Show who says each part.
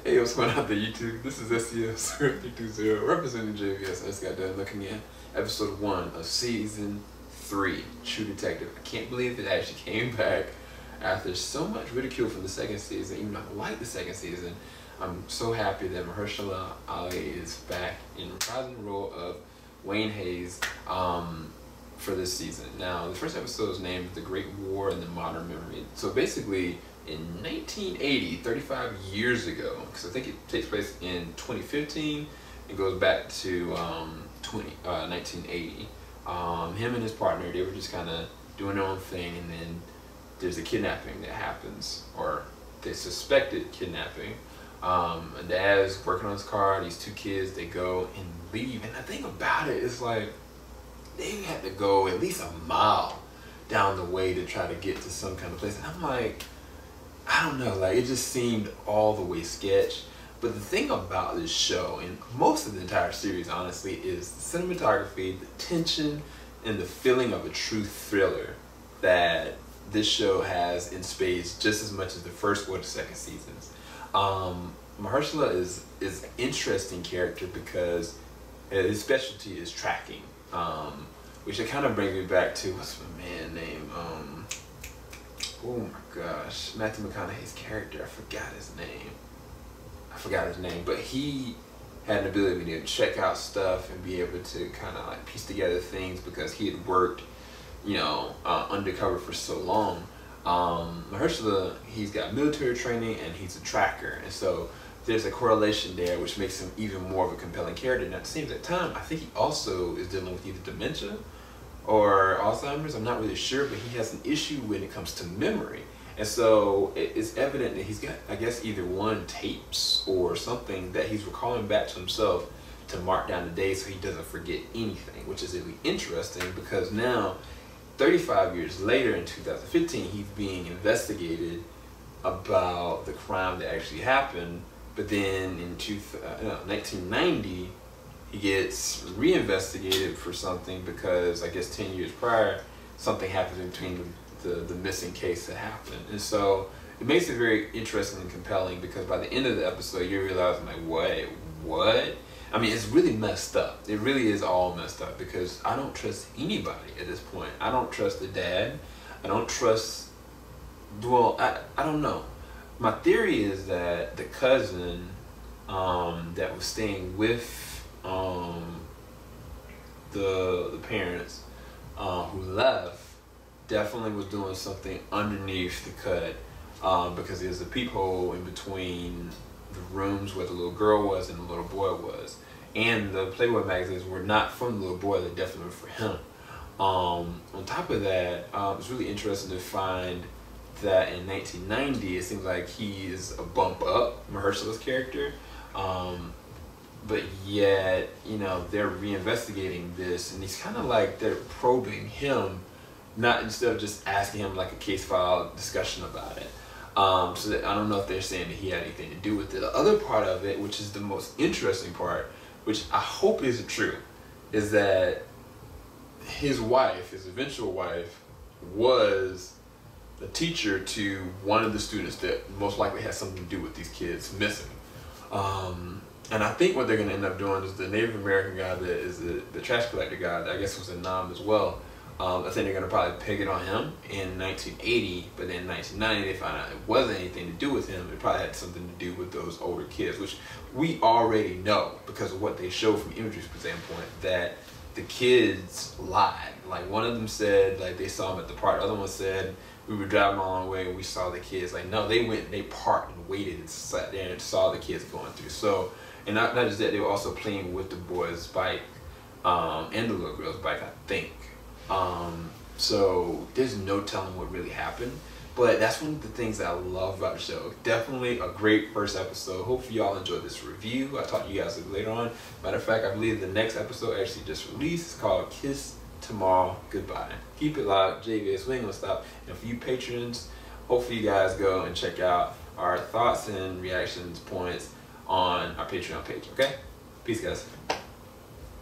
Speaker 1: Hey, what's going on there, YouTube? This is SCS320 representing JVS. I just got done looking at episode 1 of season 3, True Detective. I can't believe it actually came back after so much ridicule from the second season. Even though I like the second season, I'm so happy that Mahershala Ali is back in reprising the role of Wayne Hayes for this season. Now, the first episode is named The Great War and the Modern Memory. So basically, in 1980, 35 years ago, because I think it takes place in 2015 and goes back to 1980. Him and his partner, they were just kind of doing their own thing, and then there's a kidnapping that happens, or they suspected kidnapping. And dad's working on his car, these two kids, they go and leave. And the thing about it is, like, they had to go at least a mile down the way to try to get to some kind of place. And I'm like, I don't know, like, it just seemed all the way sketch. But the thing about this show, and most of the entire series, honestly, is the cinematography, the tension, and the feeling of a true thriller that this show has in spades just as much as the first or the second seasons. Mahershala is an interesting character because his specialty is tracking, which kind of brings me back to, what's my man name? Oh my gosh, Matthew McConaughey's character, I forgot his name, but he had an ability to check out stuff and be able to kind of like piece together things because he had worked, you know, undercover for so long. Mahershala, he's got military training and he's a tracker, and so there's a correlation there which makes him even more of a compelling character. And at the same time, I think he also is dealing with either dementia or Alzheimer's, I'm not really sure, but he has an issue when it comes to memory. And so it's evident that he's got, I guess, either one, tapes or something that he's recalling back to himself to mark down the days so he doesn't forget anything, which is really interesting because now, 35 years later in 2015, he's being investigated about the crime that actually happened. But then in 1990, he gets reinvestigated for something because I guess 10 years prior, something happened between the missing case that happened. And so it makes it very interesting and compelling because by the end of the episode, you realize, I'm like, what? I mean, it's really messed up. It really is all messed up because I don't trust anybody at this point. I don't trust the dad. I don't trust, well, I don't know. My theory is that the cousin that was staying with the parents who left definitely was doing something underneath the cut because there's a peephole in between the rooms where the little girl was and the little boy was, and the Playboy magazines were not from the little boy, they're definitely for him. On top of that, it's really interesting to find that in 1990 it seems like he is a bump up, Mahershala's character, but yet, you know, they're reinvestigating this and he's kind of like they're probing him, not instead of just asking him like a case file discussion about it. So that, I don't know if they're saying that he had anything to do with it. The other part of it, which is the most interesting part, which I hope is true, is that his wife, his eventual wife, was the teacher to one of the students that most likely has something to do with these kids missing. And I think what they're going to end up doing is the Native American guy that is the trash collector guy, that I guess was a nom as well. I think they're going to probably peg it on him in 1980, but then in 1990 they found out it wasn't anything to do with him. It probably had something to do with those older kids, which we already know because of what they show from imagery standpoint, that the kids lied. Like, one of them said, like, they saw him at the park. The other one said, we were driving a long way and we saw the kids. Like, no, they went, they parked and waited and sat there and saw the kids going through. So, and not just that, they were also playing with the boy's bike and the little girl's bike, I think. So there's no telling what really happened, but that's one of the things that I love about the show. Definitely a great first episode. Hopefully y'all enjoyed this review. I'll talk to you guys later on. Matter of fact, I believe the next episode actually just released. It's called Kiss Tomorrow Goodbye. Keep it locked, JVS, we ain't gonna stop. And for you patrons, hopefully you guys go and check out our thoughts and reactions points on our Patreon page, okay? Peace, guys.